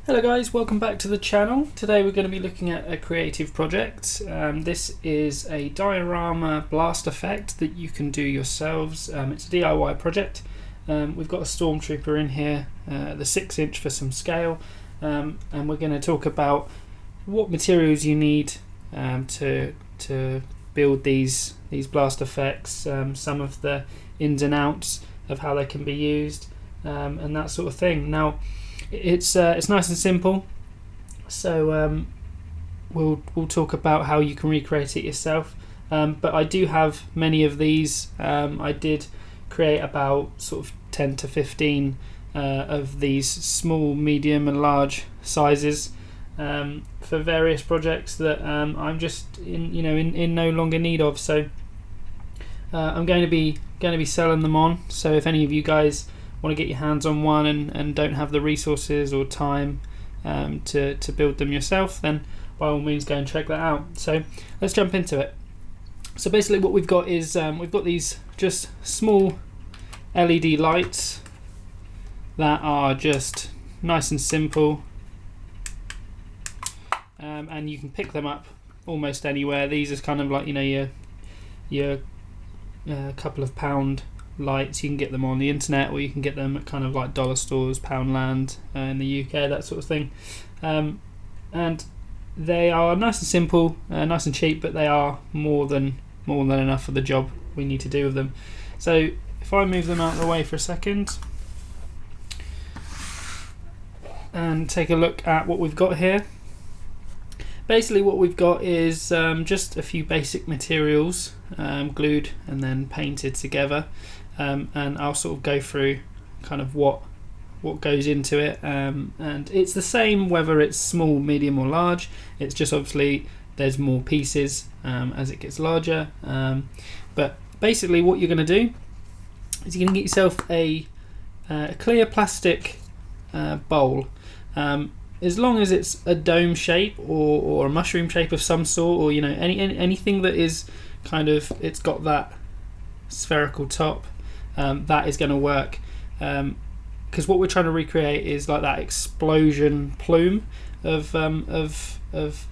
Hello guys, welcome back to the channel. Today we're going to be looking at a creative project. This is a diorama blast effect that you can do yourselves. It's a DIY project. We've got a stormtrooper in here, the 6" for some scale, and we're going to talk about what materials you need to build these blast effects, some of the ins and outs of how they can be used, and that sort of thing. Now, it's nice and simple, so we'll talk about how you can recreate it yourself. But I do have many of these. I did create about sort of 10 to 15 of these small, medium, and large sizes for various projects that I'm just in no longer need of. So I'm going to be selling them on. So if any of you guys want to get your hands on one and don't have the resources or time to build them yourself, then by all means go and check that out. So let's jump into it. So basically what we've got is we've got these just small LED lights that are just nice and simple, and you can pick them up almost anywhere. These are kind of like your couple of pound lights. You can get them on the internet, or you can get them at kind of like dollar stores, Poundland in the UK, that sort of thing. And they are nice and simple, nice and cheap, but they are more than enough for the job we need to do with them. So if I move them out of the way for a second and take a look at what we've got here. Basically what we've got is just a few basic materials glued and then painted together. And I'll sort of go through kind of what goes into it, and it's the same whether it's small, medium or large. It's just obviously there's more pieces as it gets larger, but basically what you're going to do is you're going to get yourself a clear plastic bowl, as long as it's a dome shape or a mushroom shape of some sort, or anything that is kind of, it's got that spherical top. That is going to work, because what we're trying to recreate is like that explosion plume of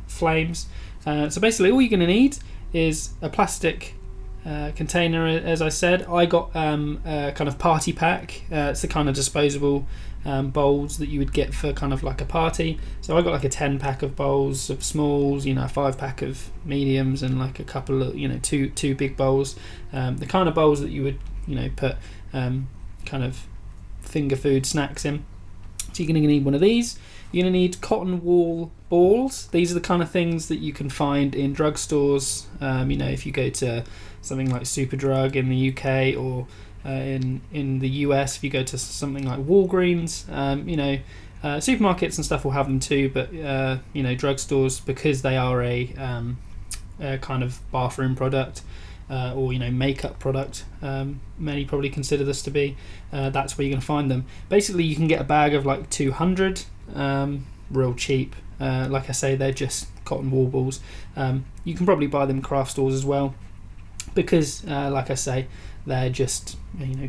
flames. So basically all you're going to need is a plastic container. As I said, I got a kind of party pack. It's the kind of disposable bowls that you would get for kind of like a party. So I got like a 10 pack of bowls of smalls, a 5 pack of mediums, and like a couple of two big bowls, the kind of bowls that you would put kind of finger food snacks in. So you're going to need one of these. You're going to need cotton wool balls. These are the kind of things that you can find in drugstores. If you go to something like Superdrug in the UK, or in the US, if you go to something like Walgreens, supermarkets and stuff will have them too. But drugstores, because they are a kind of bathroom product, or makeup product, many probably consider this to be, that's where you're going to find them. Basically you can get a bag of like 200, real cheap. Like I say, they're just cotton wool balls. You can probably buy them craft stores as well, because like I say, they're just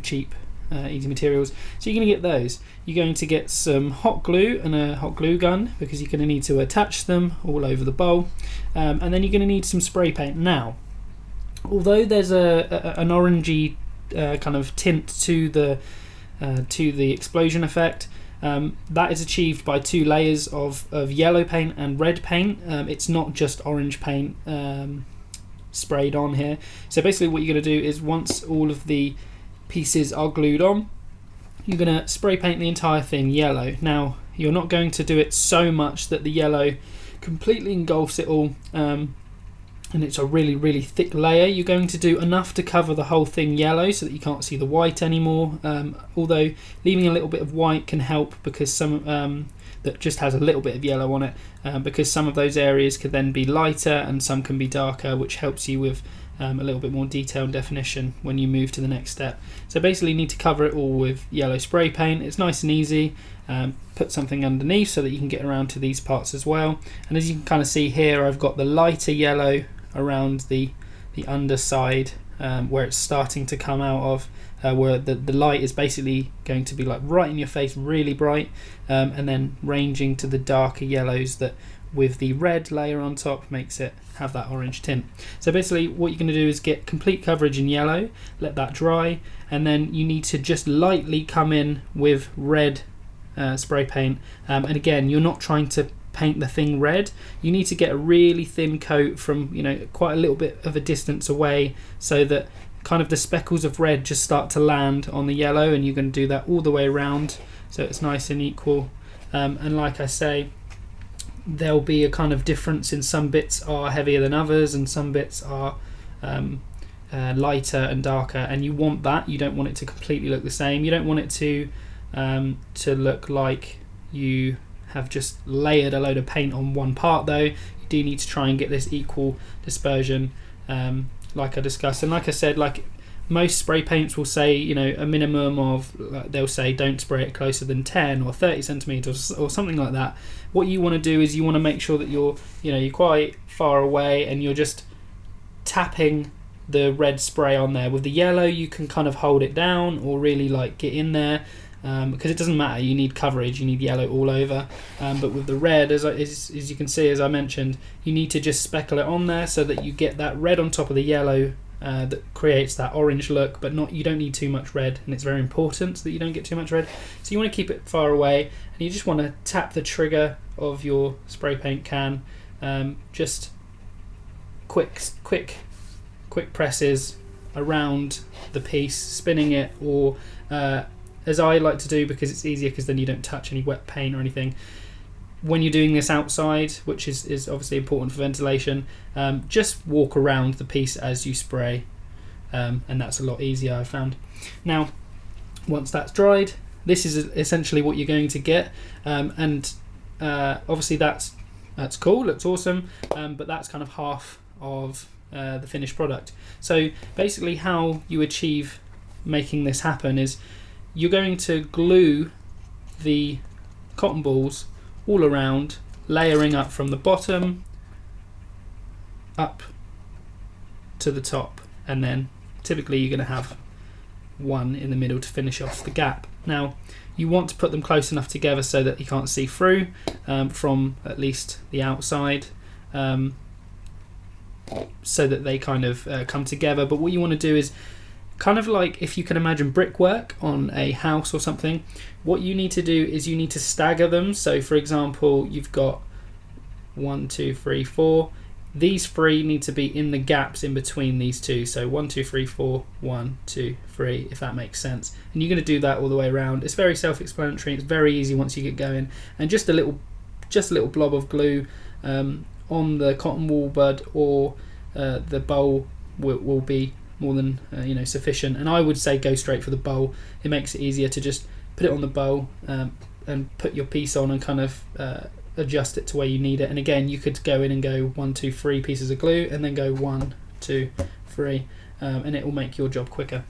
cheap, easy materials. So you're going to get those. You're going to get some hot glue and a hot glue gun, because you're going to need to attach them all over the bowl, and then you're going to need some spray paint. Now, although there's an orangey kind of tint to the explosion effect, that is achieved by 2 layers of yellow paint and red paint. It's not just orange paint sprayed on here. So basically what you're going to do is, once all of the pieces are glued on, you're going to spray paint the entire thing yellow. Now, you're not going to do it so much that the yellow completely engulfs it all, and it's a really, really thick layer. You're going to do enough to cover the whole thing yellow so that you can't see the white anymore, although leaving a little bit of white can help, because some that just has a little bit of yellow on it, because some of those areas could then be lighter and some can be darker, which helps you with a little bit more detail and definition when you move to the next step. So basically you need to cover it all with yellow spray paint. It's nice and easy. Put something underneath so that you can get around to these parts as well. And as you can kind of see here, I've got the lighter yellow around the underside where it's starting to come out of, where the light is basically going to be like right in your face, really bright, and then ranging to the darker yellows that with the red layer on top makes it have that orange tint. So basically what you're going to do is get complete coverage in yellow, let that dry, and then you need to just lightly come in with red spray paint, and again, you're not trying to paint the thing red. You need to get a really thin coat from, you know, quite a little bit of a distance away, so that kind of the speckles of red just start to land on the yellow, and you're going to do that all the way around so it's nice and equal. And like I say, there'll be a kind of difference in some bits are heavier than others and some bits are lighter and darker, and you want that. You don't want it to completely look the same. You don't want it to look like you have just layered a load of paint on one part though. You do need to try and get this equal dispersion, like I discussed. And like I said, like most spray paints will say, you know, a minimum of, they'll say don't spray it closer than 10 or 30 centimeters or something like that. What you want to do is you want to make sure that you're quite far away and you're just tapping the red spray on there. With the yellow you can kind of hold it down or really like get in there, because it doesn't matter, you need coverage, you need yellow all over, but with the red, as you can see, as I mentioned, you need to just speckle it on there so that you get that red on top of the yellow, that creates that orange look, but you don't need too much red, and it's very important that you don't get too much red. So you want to keep it far away, and you just want to tap the trigger of your spray paint can, just quick presses around the piece, spinning it, or as I like to do, because it's easier, because then you don't touch any wet paint or anything. When you're doing this outside, which is obviously important for ventilation, just walk around the piece as you spray, and that's a lot easier, I've found. Now, once that's dried, this is essentially what you're going to get, and obviously that's cool, looks awesome, but that's kind of half of the finished product. So basically how you achieve making this happen is you're going to glue the cotton balls all around, layering up from the bottom up to the top, and then typically you're going to have one in the middle to finish off the gap. Now you want to put them close enough together so that you can't see through, from at least the outside, so that they kind of come together. But what you want to do is kind of like, if you can imagine brickwork on a house or something, what you need to do is you need to stagger them. So for example, you've got 1, 2, 3, 4. These 3 need to be in the gaps in between these two. So 1, 2, 3, 4, 1, 2, 3, if that makes sense. And you're going to do that all the way around. It's very self-explanatory. It's very easy once you get going. And just a little blob of glue on the cotton wool bud or the bowl will be more than sufficient. And I would say go straight for the bowl. It makes it easier to just put it on the bowl and put your piece on and kind of adjust it to where you need it. And again, you could go in and go 1, 2, 3 pieces of glue, and then go 1, 2, 3, and it will make your job quicker.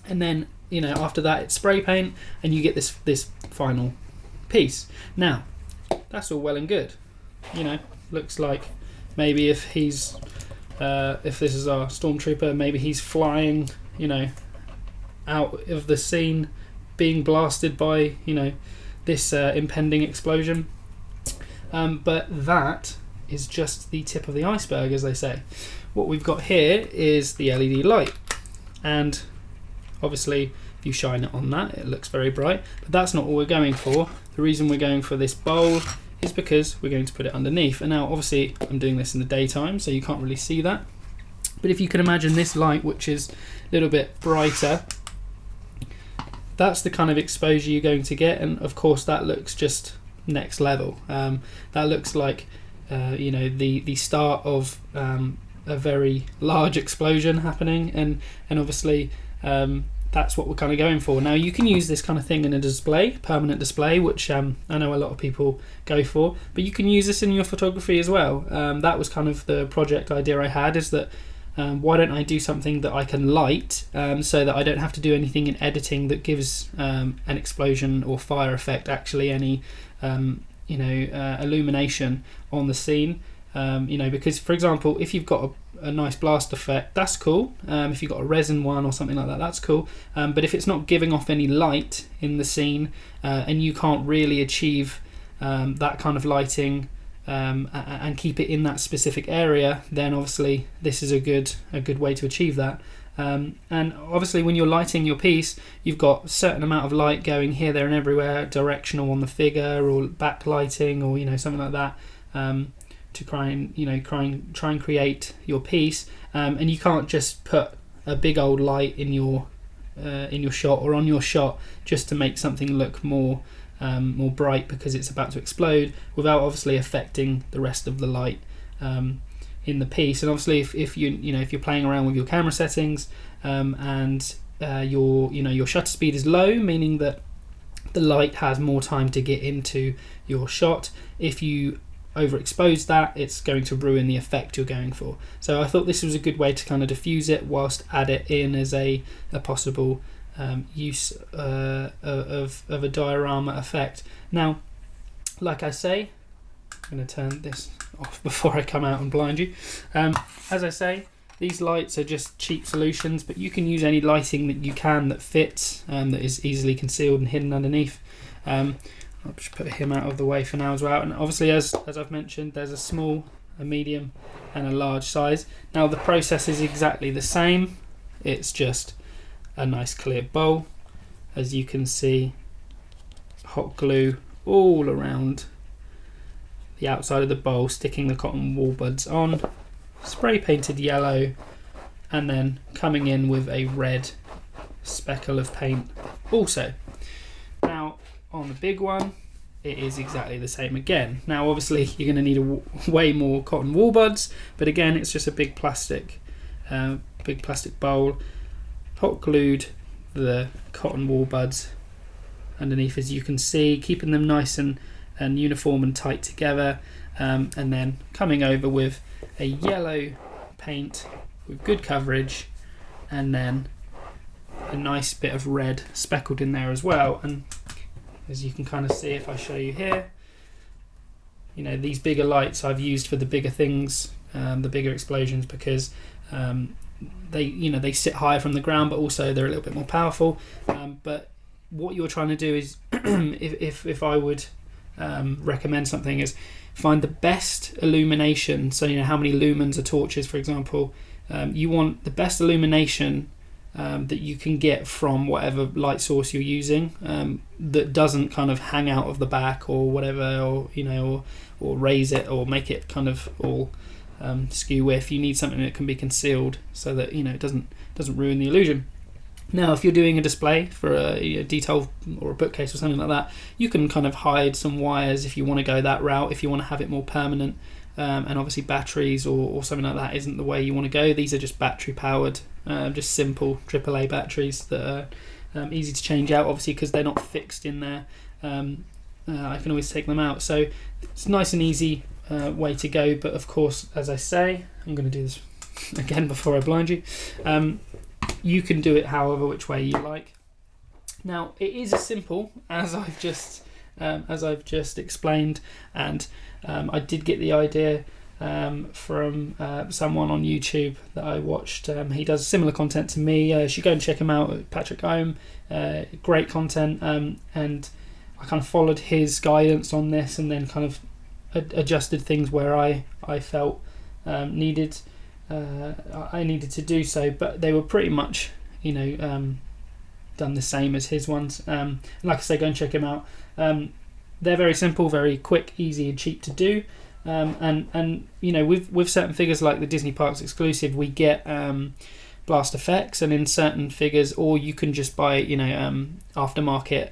And then after that it's spray paint, and you get this final piece. Now that's all well and good. Looks like maybe if he's if this is our stormtrooper, maybe he's flying out of the scene, being blasted by this impending explosion, but that is just the tip of the iceberg, as they say. What we've got here is the LED light, and obviously if you shine it on that, it looks very bright, but that's not what we're going for. The reason we're going for this bowl is because we're going to put it underneath. And now obviously I'm doing this in the daytime, so you can't really see that, but if you can imagine this light, which is a little bit brighter, that's the kind of exposure you're going to get. And of course that looks just next level. That looks like the start of a very large explosion happening, and obviously that's what we're kind of going for. Now you can use this kind of thing in a display, permanent display, which I know a lot of people go for, but you can use this in your photography as well. That was kind of the project idea I had, is that why don't I do something that I can light, so that I don't have to do anything in editing that gives an explosion or fire effect actually any illumination on the scene. Because for example, if you've got a nice blast effect, that's cool. If you've got a resin one or something like that, that's cool. But if it's not giving off any light in the scene, and you can't really achieve that kind of lighting and keep it in that specific area, then obviously this is a good way to achieve that. And obviously when you're lighting your piece, you've got a certain amount of light going here, there and everywhere, directional on the figure or backlighting or something like that, to try and create your piece. And you can't just put a big old light in your shot or on your shot just to make something look more bright because it's about to explode, without obviously affecting the rest of the light in the piece. And obviously if you're playing around with your camera settings, and your shutter speed is low, meaning that the light has more time to get into your shot, if you overexpose that, it's going to ruin the effect you're going for. So I thought this was a good way to kind of diffuse it whilst add it in as a possible use of a diorama effect. Now, like I say, I'm going to turn this off before I come out and blind you. As I say, these lights are just cheap solutions, but you can use any lighting that you can that fits, that is easily concealed and hidden underneath. I'll just put him out of the way for now as well. And obviously, as I've mentioned, there's a small, a medium and a large size. Now the process is exactly the same. It's just a nice clear bowl. As you can see, hot glue all around the outside of the bowl, sticking the cotton wool buds on, spray painted yellow, and then coming in with a red speckle of paint also. Now on the big one, it is exactly the same again. Now obviously you're going to need way more cotton wool buds, but again it's just a big plastic bowl, hot glued the cotton wool buds underneath, as you can see, keeping them nice and uniform and tight together, and then coming over with a yellow paint with good coverage, and then a nice bit of red speckled in there as well. And as you can kind of see if I show you here, these bigger lights I've used for the bigger things, the bigger explosions, because they sit higher from the ground, but also they're a little bit more powerful. But what you're trying to do is, if I would recommend something, is find the best illumination. So how many lumens are torches, for example. You want the best illumination that you can get from whatever light source you're using, that doesn't kind of hang out of the back or whatever, or raise it or make it kind of all skew with. You need something that can be concealed so that it doesn't ruin the illusion. Now if you're doing a display for a detail or a bookcase or something like that, you can kind of hide some wires if you want to go that route, if you want to have it more permanent. And obviously batteries or something like that isn't the way you want to go. These are just battery powered, just simple AAA batteries that are easy to change out, obviously because they're not fixed in there. I can always take them out, so it's nice and easy way to go. But of course, as I say, I'm going to do this again before I blind you. You can do it however which way you like. Now it is as simple as I've just explained, and I did get the idea from someone on YouTube that I watched. He does similar content to me. You should go and check him out, Patrick Ohm. Great content, and I kind of followed his guidance on this, and then kind of adjusted things where I felt I needed to do so. But they were pretty much done the same as his ones. Like I say, go and check him out. They're very simple, very quick, easy and cheap to do. And with certain figures like the Disney Parks exclusive, we get blast effects, and in certain figures, or you can just buy aftermarket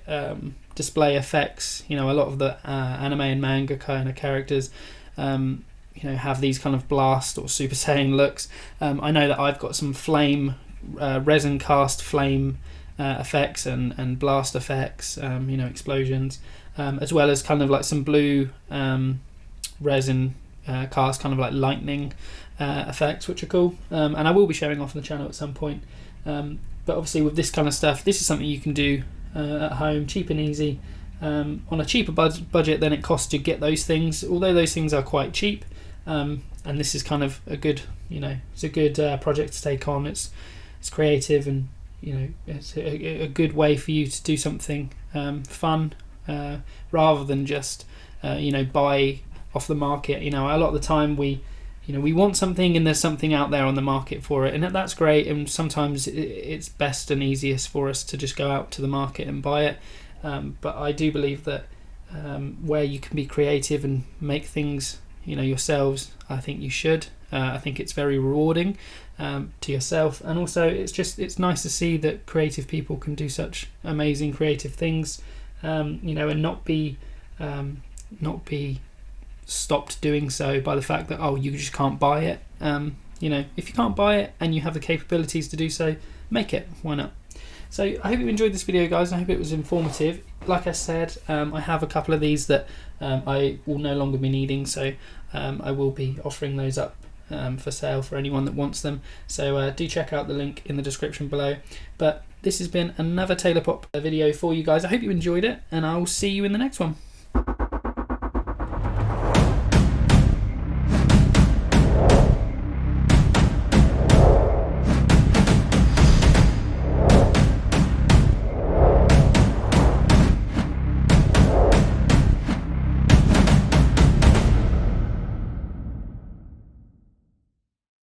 display effects. A lot of the anime and manga kind of characters have these kind of blast or Super Saiyan looks. I know that I've got some flame resin cast flame effects and blast effects, explosions, as well as kind of like some blue resin cast kind of like lightning effects, which are cool, and I will be showing off on the channel at some point. But obviously with this kind of stuff, this is something you can do at home, cheap and easy, on a cheaper budget than it costs to get those things. Although those things are quite cheap, and this is kind of a good, it's a good project to take on. It's creative, and it's a good way for you to do something fun, rather than just buy off the market. A lot of the time we want something and there's something out there on the market for it, and that's great, and sometimes it's best and easiest for us to just go out to the market and buy it, but I do believe that where you can be creative and make things yourselves, I think you should. I think it's very rewarding to yourself, and also it's nice to see that creative people can do such amazing creative things, and not be stopped doing so by the fact that you just can't buy it. If you can't buy it and you have the capabilities to do so, make it. Why not? So I hope you enjoyed this video, guys. I hope it was informative. Like I said, I have a couple of these that I will no longer be needing, so I will be offering those up for sale for anyone that wants them. So do check out the link in the description below. But this has been another taaaylorPOP video for you guys. I hope you enjoyed it, and I will see you in the next one.